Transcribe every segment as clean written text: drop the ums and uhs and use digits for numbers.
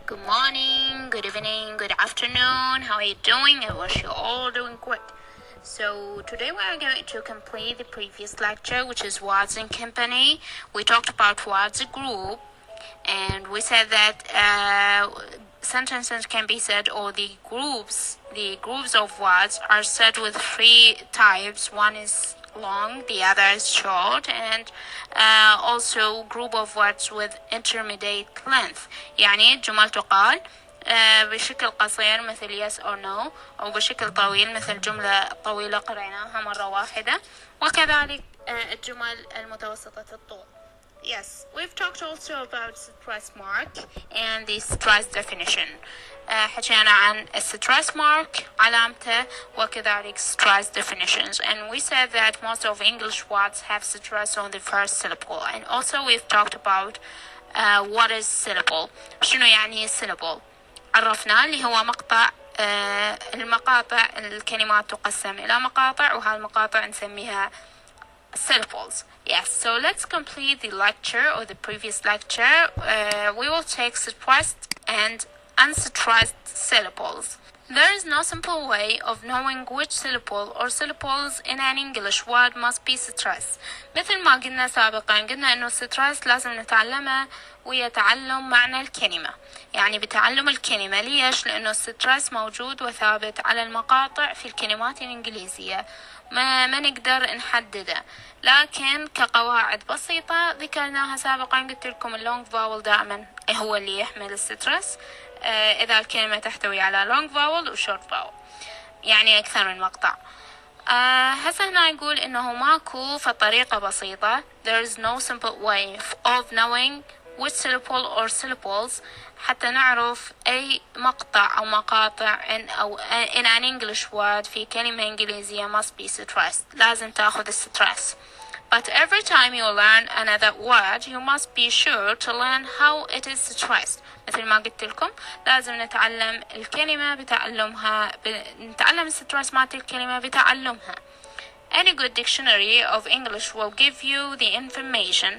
Good morning, good evening, good afternoon. How are you doing? I wish you're all doing great. So today we are going to complete the previous lecture, which is words in company. We talked about words group, and we said that sentences can be said, or the groups of words are said with three types. One is long, the other is short, and also group of words with intermediate length. يعني جمل تقال بشكل قصير مثل yes or no، أو بشكل طويل مثل جملة طويلة قرأناها مرة واحدة، وكذلك الجمل المتوسطة الطول. Yes, we've talked also about stress mark and the stress definition. حكينا عن stress mark علامته وكذلك stress definitions, and we said that most of English words have stress on the first syllable, and also we've talked about what is syllable. شنو يعني syllable؟ عرفنا اللي هو مقطع. المقاطع الكلمات تقسم إلى مقاطع، وهالمقاطع نسميها syllables. Yes, so let's complete the lecture or the previous lecture. We will take stressed and unstressed syllables. There is no simple way of knowing which syllable or syllables in an English word must be stressed. مثل ما قلنا سابقا، قلنا انه stress لازم نتعلمه ويتعلم معنى الكلمة، يعني بتعلم الكلمة. ليش؟ لانه stress موجود وثابت على المقاطع في الكلمات الإنجليزية، ما نقدر نحدده، لكن كقواعد بسيطة ذكرناها سابقا. قلت لكم اللونج فاول دائما هو اللي يحمل السترس إذا الكلمة تحتوي على لونج فاول وشورت فاول، يعني أكثر من مقطع. هسه هنا يقول إنه ماكو فطريقة بسيطة. There is no simple way of knowing which syllable or syllables حتى نعرف أي مقطع أو مقاطع in an English word في كلمة إنجليزية must be stressed. لازم تأخذ stress. But every time you learn another word, you must be sure to learn how it is stressed. مثل ما قلت لكم لازم نتعلم الكلمة بتعلمها، نتعلم السترس مالت الكلمة بتعلمها. Any good dictionary of English will give you the information.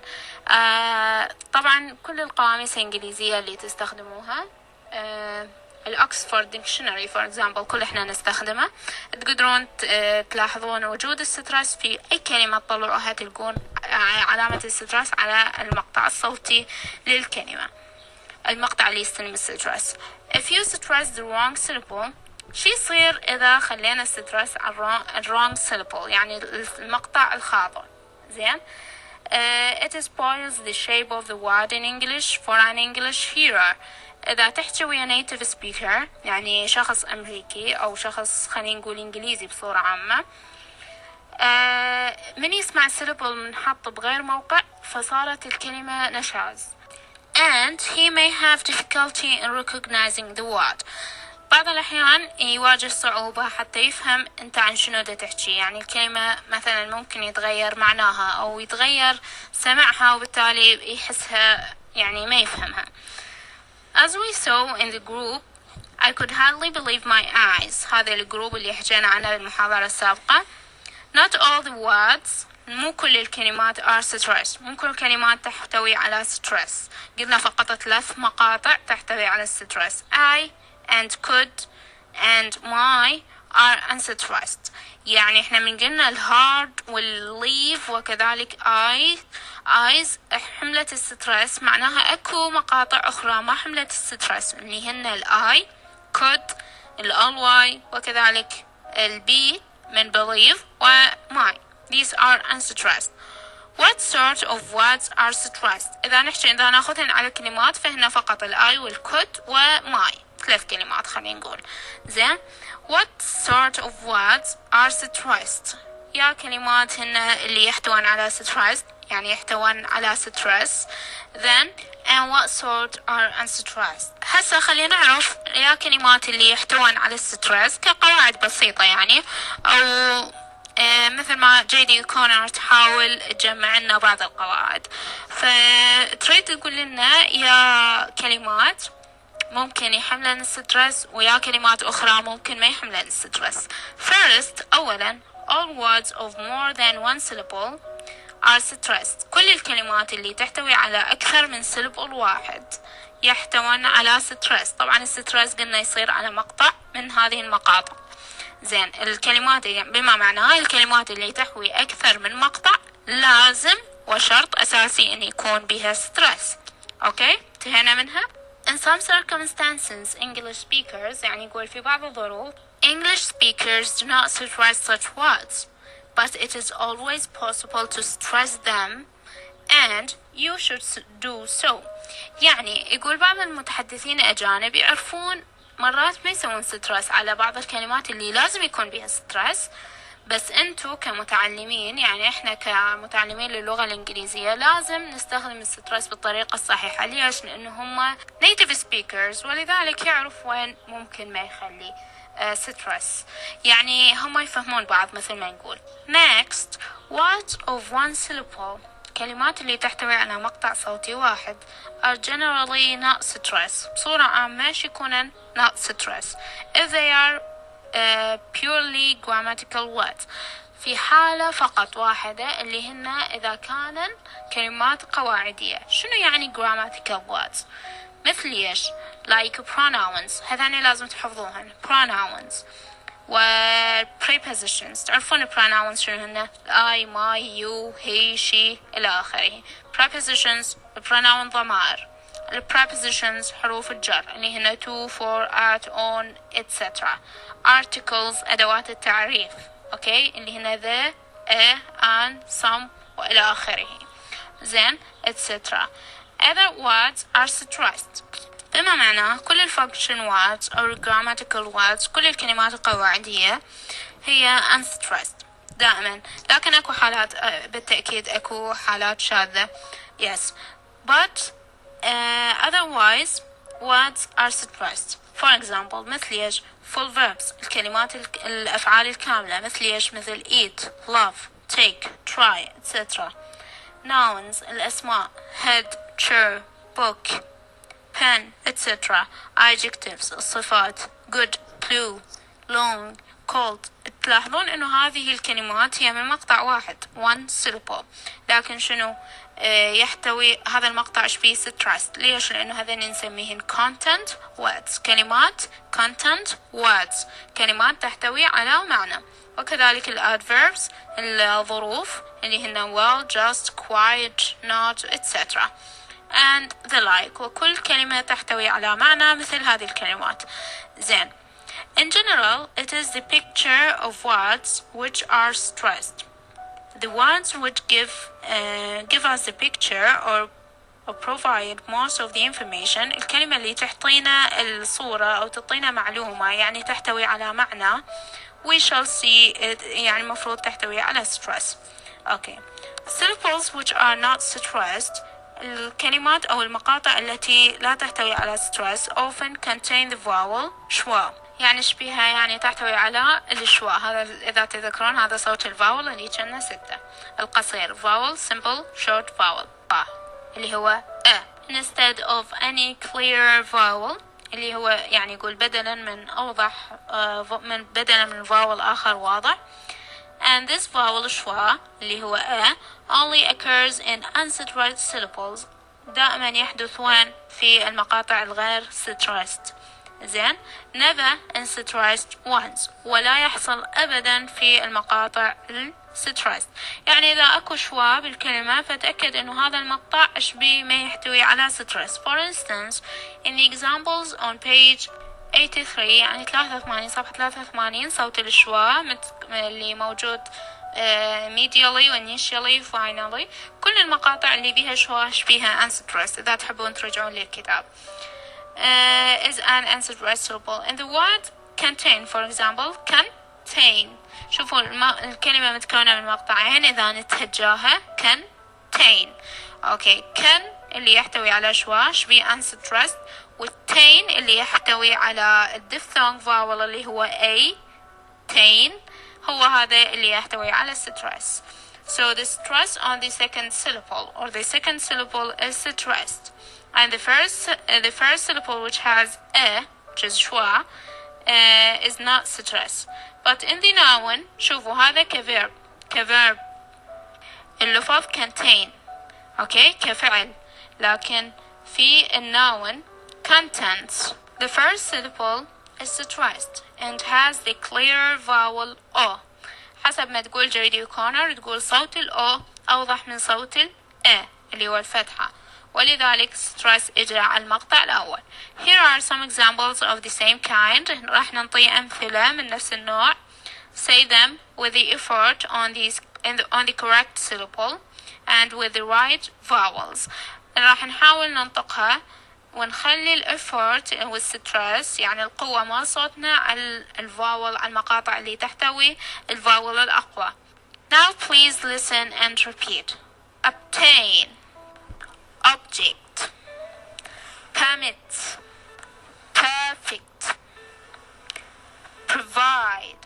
طبعا كل القواميس الإنجليزية اللي تستخدموها، الأكسفورد ديكشنري for example كل إحنا نستخدمه، تقدرون تلاحظون وجود السترس في أي كلمة تطلعوها تلقون علامة السترس على المقطع الصوتي للكلمة، المقطع اللي يستلم السترس. If you stress the wrong syllable، شي يصير إذا خلينا السترس على wrong syllable، يعني المقطع الخاطئ. زين. It spoils the shape of the word in English for an English hearer. إذا تحكي ويا native speaker، يعني شخص أمريكي أو شخص خلينا نقول إنجليزي بصورة عامة، من يسمع syllable منحط بغير موقع فصارت الكلمة نشاز. And he may have difficulty in recognizing the word. بعض الأحيان يواجه صعوبة حتى يفهم أنت عن شنو دا تحكي، يعني الكلمة مثلا ممكن يتغير معناها أو يتغير سمعها وبالتالي يحسها يعني ما يفهمها. As we saw in the group, I could hardly believe my eyes. هذا الجروب اللي حكينا عنه بالمحاضرة السابقة. Not all the words، مو كل الكلمات are stressed، مو كل الكلمات تحتوي على stress. قلنا فقط 3 مقاطع تحتوي على stress. I and could and my are unstressed. يعني احنا من قلنا الهارد والليف وكذلك eyes حملة السترس، معناها اكو مقاطع اخرى ما حملة السترس اللي هن الاي could الالواي وكذلك البي من believe وماي. These are unstressed. What sort of words are stressed؟ إذا ناخذهن على كلمات فهنا فقط الآي والكود وماي، 3 كلمات خلينا نقول. زين. What sort of words are stressed؟ يا كلمات هن اللي يحتوون على stressed، يعني يحتوون على stress. Then and what sort are unstressed؟ هسه خلينا نعرف يا كلمات اللي يحتوون على stress كقواعد بسيطة، يعني أو مثل ما جيدي كونر تحاول تجمع لنا بعض القواعد، فتريد تقول لنا يا كلمات ممكن يحملن السترس ويا كلمات أخرى ممكن ما يحملن السترس. First، أولا all words of more than one syllable are stressed. كل الكلمات اللي تحتوي على أكثر من syllable واحد يحتوون على stress. طبعا الستريس قلنا يصير على مقطع من هذه المقاطع. زين الكلمات بما معناه الكلمات اللي تحوي أكثر من مقطع لازم وشرط أساسي أن يكون بها stress. أوكي انتهينا منها. In some circumstances English speakers يعني يقول في بعض الظروف English speakers do not stress such words but it is always possible to stress them and you should do so. يعني يقول بعض المتحدثين الأجانب يعرفون مرات ما يسوون ستريس على بعض الكلمات اللي لازم يكون بها ستريس، بس انتو كمتعلمين يعني احنا كمتعلمين للغة الانجليزية لازم نستخدم الستريس بالطريقة الصحيحة. ليش؟ لانه هم native speakers ولذلك يعرف وين ممكن ما يخلي ستريس. يعني هم يفهمون بعض مثل ما نقول. Next, words of one syllable الكلمات اللي تحتوي على مقطع صوتي واحد are generally not stressed. بصورة عامة يكونن not stressed if they are purely grammatical words. في حالة فقط واحدة اللي هن إذا كانن كلمات قواعدية. شنو يعني grammatical words؟ مثل إيش؟ like pronouns هذاني لازم تحفظوهن. pronouns و prepositions تعرفون pronouns شنو هن؟ I, my, you, he, she إلى آخره. prepositions pronoun ضمائر. prepositions حروف الجر اللي هن to, for, at, on, etc. articles أدوات التعريف أوكي اللي هن the, a, an, some وإلى آخره. زين etc. other words are stressed بما معناه كل الفانكشن words أو grammatical words كل الكلمات القواعدية هي unstressed دائما، لكن أكو حالات بالتأكيد أكو حالات شاذة yes but otherwise words are stressed. for example مثل إيش؟ full verbs الكلمات الأفعال الكاملة مثل إيش؟ مثل eat, love, take, try etc. nouns الأسماء head, chair, book, pen etc. adjectives الصفات good, blue, long, cold. تلاحظون انه هذه الكلمات هي من مقطع واحد one syllable، لكن شنو يحتوي هذا المقطع ايش فيه stressed. ليش؟ لانه هذين نسميهن content words كلمات content words كلمات تحتوي على معنى. وكذلك الادverbs الظروف اللي هن well, just, quiet, not etc. and the like وكل كلمة تحتوي على معنى مثل هذه الكلمات. زين in general it is the picture of words which are stressed. the words which give us the picture or provide most of the information الكلمة اللي تعطينا الصورة أو تعطينا معلومة يعني تحتوي على معنى we shall see it يعني مفروض تحتوي على stress. okay syllables which are not stressed الكلمات أو المقاطع التي لا تحتوي على stress often contain the vowel شوا يعني شبيها يعني تحتوي على الشوا. هذا إذا تذكرون هذا صوت الفاول اللي كنا 6 القصير vowel simple short vowel اللي هو instead of any clear vowel اللي هو يعني يقول بدلا من أوضح بدلا من vowel آخر واضح. and this vowel شوا اللي هو only occurs in unstressed syllables دائما يحدث وين في المقاطع الغير stressed. زين never in stressed ones ولا يحصل أبدا في المقاطع stressed. يعني إذا أكو شوا بالكلمة فتأكد إنه هذا المقطع أشبيه ما يحتوي على stress. for instance in the examples on page 83 يعني 83 صفحة 83 صوت الشوا اللي موجود medially initially finally كل المقاطع اللي بيها شوا أشبيها unstressed. إذا تحبون ترجعون للكتاب is an unstressed syllable. and the word contain for example contain شوفوا الكلمة متكونة من مقطعين إذا نتهجاها contain okay can اللي يحتوي على شوا شبيه unstressed والtain اللي يحتوي على الdiphthong vowel اللي هو a tain هو هذا اللي يحتوي على stress. so the stress on the second syllable or the second syllable is stressed and the first syllable which has a which is شوا is not stressed. but in the noun شوفوا هذا كverb اللفظ contain اوكي كفعل، لكن في النون contents. The first syllable is stressed and has the clear vowel O. حسب ما تقول جريدي وكونر تقول صوت ال O أوضح من صوت ال A اللي هو الفتحة، ولذلك stress إجا على المقطع الأول. Here are some examples of the same kind. راح ننطي أمثلة من نفس النوع. Say them with the effort on the correct syllable and with the right vowels. راح نحاول ننطقها ونخلي الإفورت والسترس يعني القوة مال صوتنا على الفاول، على المقاطع اللي تحتوي الفاول الأقوى. Now please listen and repeat. Obtain, object, permit, perfect, provide,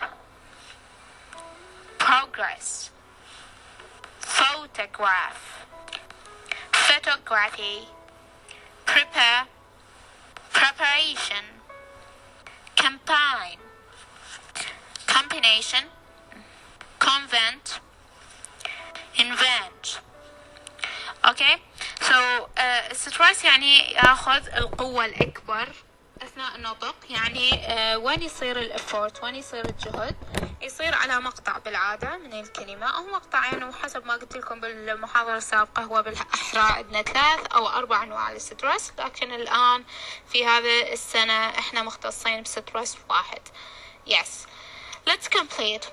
progress, photograph, photography, prepare, preparation, combine, combination, convent, invent. Okay, so stress يعني ياخذ القوة الأكبر أثناء النطق، يعني وين يصير الإفورت، وين يصير الجهد، يصير على مقطع بالعادة من الكلمة أو مقطعين، وحسب ما قلت لكم بالمحاضرة السابقة هو بالأحرى عندنا 3 أو 4 أنواع للسترس، لكن الآن في هذا السنة إحنا مختصين بسترس واحد. Yes, let's complete.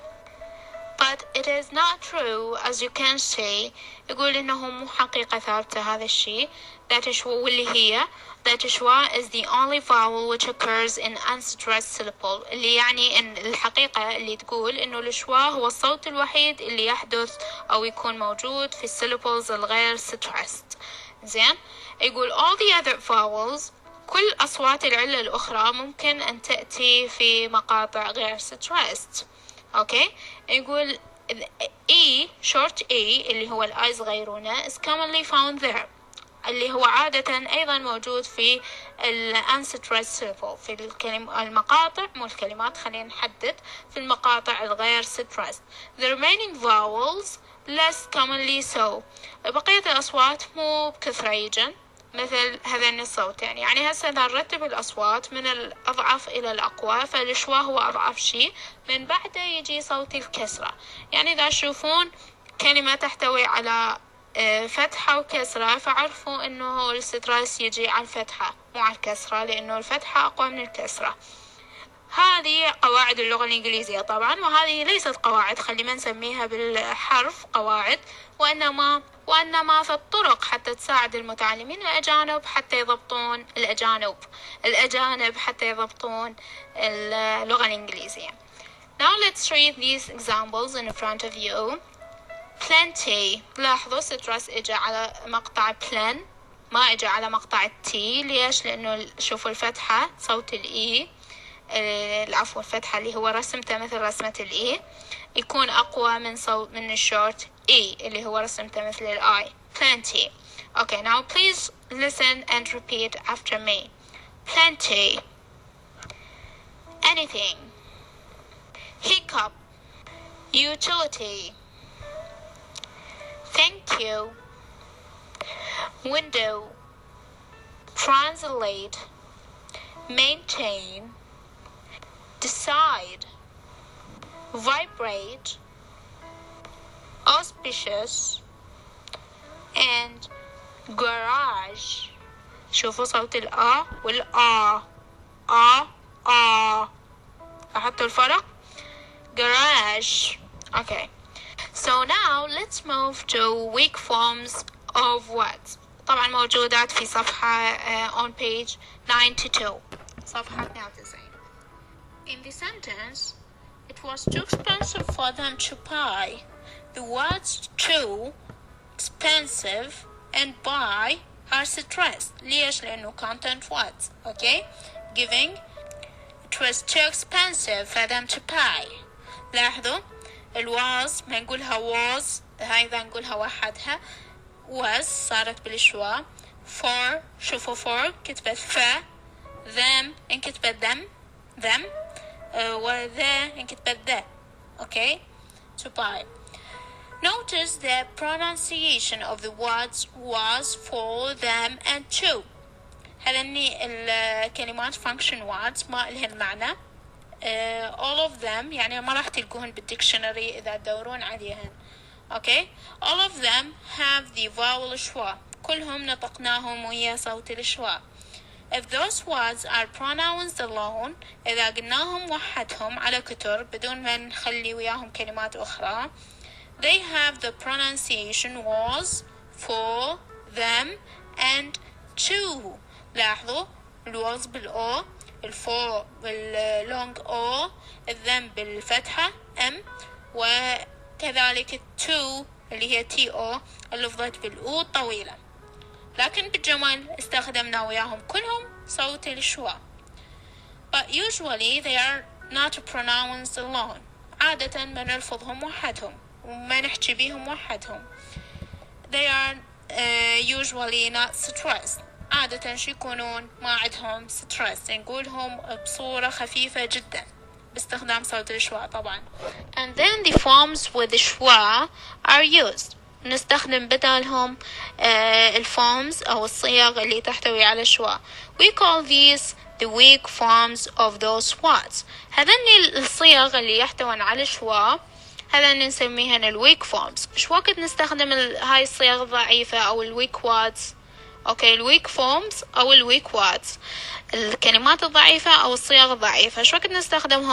But it is not true as you can see. يقول إنه مو حقيقة ثابتة هذا الشيء. That is واللي هي that schwa is the only vowel which occurs in unstressed syllable. اللي يعني إن الحقيقة اللي تقول إنه الشوا هو الصوت الوحيد اللي يحدث أو يكون موجود في الsyllables الغير stressed. زين، يقول all the other vowels كل أصوات العلة الأخرى ممكن أن تأتي في مقاطع غير stressed. أوكي، يقول E short E اللي هو الآي صغيرونة is commonly found there، اللي هو عادة أيضا موجود في unstressed syllable في المقاطع، مو الكلمات، خلينا نحدد في المقاطع الغير stressed. The remaining vowels less commonly so. بقية الأصوات مو بكثرة يجن مثل هذين الصوتين. يعني هسه إذا نرتب الأصوات من الأضعف إلى الأقوى، فالشوا هو أضعف شيء، من بعده يجي صوت الكسرة. يعني إذا تشوفون كلمة تحتوي على فتحة وكسرة فعرفوا إنه السترس يجي على الفتحة مو على الكسرة، لأنه الفتحة أقوى من الكسرة. هذه قواعد اللغة الإنجليزية طبعا، وهذه ليست قواعد، خلي ما نسميها بالحرف قواعد، وإنما في الطرق حتى تساعد المتعلمين الأجانب حتى يضبطون الأجانب حتى يضبطون اللغة الإنجليزية. Now let's read these examples in front of you. Plenty. لاحظوا سترس إجا على مقطع plan، ما إجا على مقطع التي. ليش؟ لأنه شوفوا الفتحة صوت الإي، العفو الفتحة اللي هو رسمته مثل رسمة الإي يكون أقوى من صوت من الشورت إي اللي هو رسمته مثل الآي. Plenty. Okay, now please listen and repeat after me. Plenty. Anything. Hiccup. Utility. Thank you. Window. Translate. Maintain. Decide. Vibrate. Auspicious. And garage. شوفوا صوت الآ والآ. أحط الفرق. Garage. Okay. So now let's move to weak forms of words. طبعا موجودات في صفحة on page 92. صفحة 92. In the sentence, it was too expensive for them to buy. The words too, expensive, and buy are stressed. ليش؟ لأنه content words. Okay? Giving, it was too expensive for them to buy. لاحظوا الواز ما نقولها واز، هاي إذا نقولها وحدها was صارت بالشوا. for شوفوا for كتبت ف، them انكتبت them وذا انكتبت ذا. okay to buy. Notice the pronunciation of the words was, for, them and to. هذني الكلمات function words ما إلهن معنى. all of them يعني ما راح تلقوهن بالديكشنري إذا تدورون عليهن. Okay, all of them have the vowel schwa. كلهم نطقناهم ويا صوت الشوا. If those words are pronounced alone, إذا قلناهم وحدهم على كتر بدون ما نخلي وياهم كلمات أخرى, they have the pronunciation was, for, them and to. لاحظوا الوز بالأو, الفور باللونج أو, الذم بالفتحة ام, وكذلك التو اللي هي تي او اللفظت بالأو الطويلة. لكن بالجمال استخدمنا وياهم كلهم صوت الشوا. But usually they are not pronounced alone. عادة ما نلفظهم وحدهم وما نحكي بيهم وحدهم. They are usually not stressed. عادة شو يكونون ما عندهم stress, نقولهم بصورة خفيفة جدا باستخدام صوت الشوا طبعا. And then the forms with the schwa are used. نستخدم بدالهم الفورمز أو الصيغ اللي تحتوي على شوا. We call these the weak forms of those words. هذني الصيغ اللي يحتوون على شوا هذا نسميهن الويك فورمز. شو وقت نستخدم هاي الصيغ الضعيفة أو الويك ووردز؟ اوكي, الويك فورمز أو الويك ووردز, الكلمات الضعيفة أو الصيغ الضعيفة. شو وقت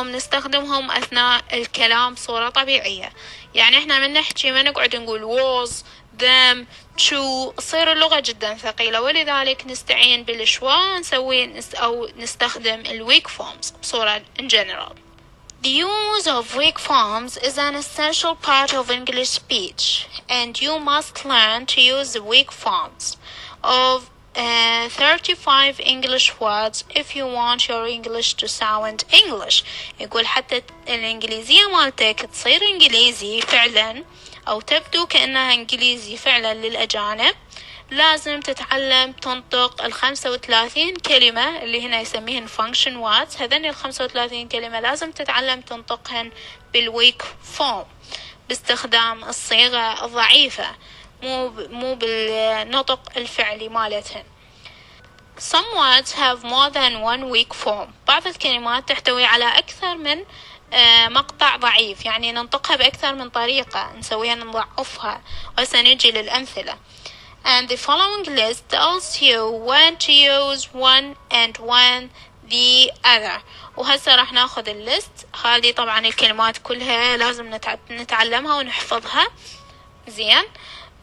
نستخدمهم أثناء الكلام بصورة طبيعية. يعني إحنا من نحكي ما نقعد نقول was, them, to, تصير اللغة جدا ثقيلة, ولذلك نستعين بالشوا أو نستخدم الويك فورمز بصورة in general. The use of weak forms is an essential part of English speech, and you must learn to use the weak forms of 35 English words if you want your English to sound English. يقول حتى الإنجليزية مالتك تصير إنجليزي فعلا أو تبدو كأنها إنجليزي فعلا للأجانب, لازم تتعلم تنطق 35 كلمة اللي هنا يسميهن function words. هذين 35 كلمة لازم تتعلم تنطقهن بالweak form باستخدام الصيغة الضعيفة, مو بالنطق الفعلي مالتهن. Some words have more than one weak form. بعض الكلمات تحتوي على أكثر من مقطع ضعيف, يعني ننطقها بأكثر من طريقة, نسويها نضعفها, وسنجي للأمثلة. And the following list tells you when to use one and when the other. وهسه راح ناخذ الليست هذه. طبعا الكلمات كلها لازم نتعلمها ونحفظها زين,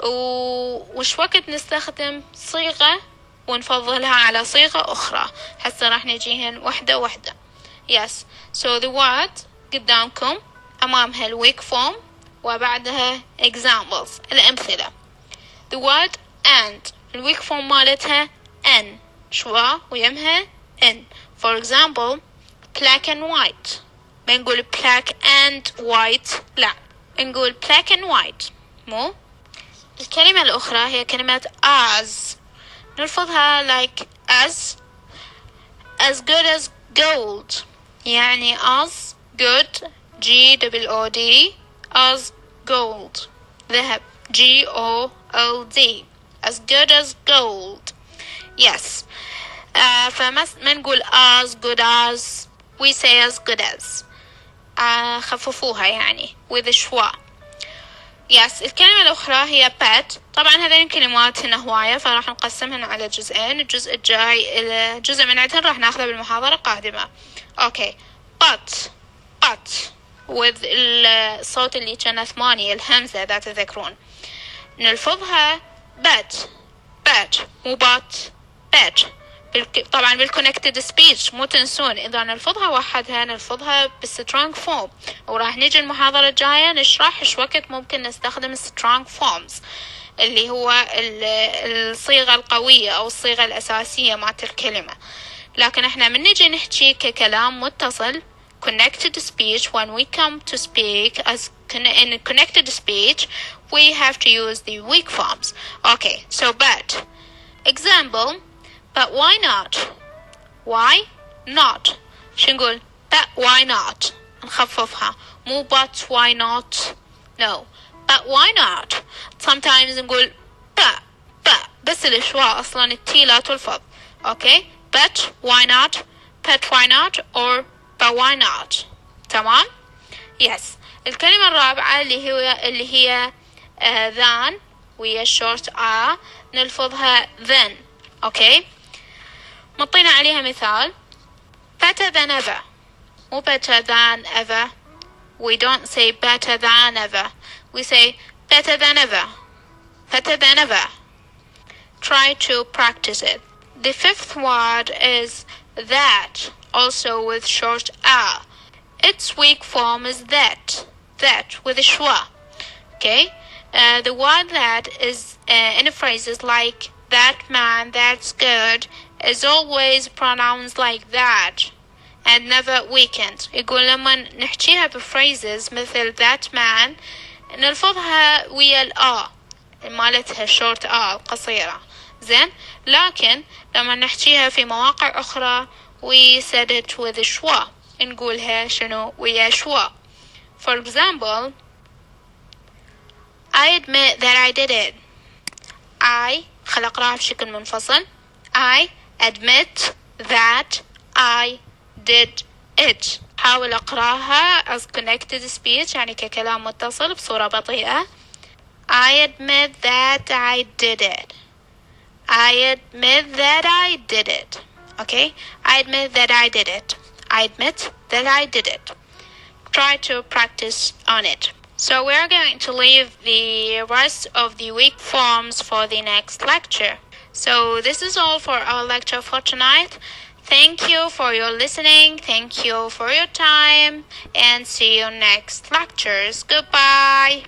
وش وقت نستخدم صيغة ونفضلها على صيغة أخرى. هسه راح نجيهن واحدة واحدة. Yes, so the word قدامكم أمامها الweak form وبعدها examples الأمثلة. The word and الweak form مالتها n, شوا ويمها n. For example, black and white. ما نقول black and white, لا نقول black and white. مو الكلمة الأخرى هي كلمة as, نلفظها like as good as gold, يعني as good G-O-O-D, as gold ذهب G-O-L-D, as good as gold. Yes, فما نقول as good as, we say as good as. خففوها يعني with شوا. Yes, الكلمة الأخرى هي pet. طبعا هذين الكلمات هنا هواية فراح نقسمهن على جزئين. الجزء الجاي جزء من عندهن راح ناخذه بالمحاضرة القادمة. Okay, but with الصوت اللي كان 8 الهمزة ذات تذكرون نلفظها bet مو bet. طبعا بالconnected speech مو تنسون إذا نلفظها وحدها نلفظها بالstrong form, وراح نيجي المحاضرة الجاية نشرح شو وقت ممكن نستخدم strong forms اللي هو الصيغة القوية أو الصيغة الأساسية مالت الكلمة. لكن احنا من نيجي نحكي ككلام متصل connected speech, when we come to speak as in connected speech we have to use the weak forms. Okay, so but example, but why not? Why not? شو نقول but why not, نخففها, مو but why not, no, but why not. sometimes نقول بس الإشواء أصلا التي لا تلفظ. okay, but why not or but why not. تمام. yes. الكلمة الرابعة اللي هي than وهي short نلفظها then. okay. مطينا عليها مثال. better than ever. مو better than ever. we don't say better than ever. we say better than ever. better than ever. try to practice it. The fifth word is that, also with short a. Its weak form is that with a schwa. okay. The word that is in phrases like that man, that's good, is always pronounced like that and never weakened. يقول لما نحكيها بphrases مثل that man نلفظها ويا الآ مالتها short القصيرة. زين. لكن لما نحكيها في مواقع أخرى we said it with a schwa. نقولها شنو ويا schwa. For example, I admit that I did it. خل أقرأها بشكل منفصل. I admit that I did it. حاول أقرأها as connected speech يعني ككلام متصل بصورة بطيئة. I admit that I did it. I admit that I did it. okay. I admit that I did it. I admit that I did it. Try to practice on it. So we're going to leave the rest of the weak forms for the next lecture. So this is all for our lecture for tonight. Thank you for your listening. Thank you for your time. And see you next lectures. Goodbye.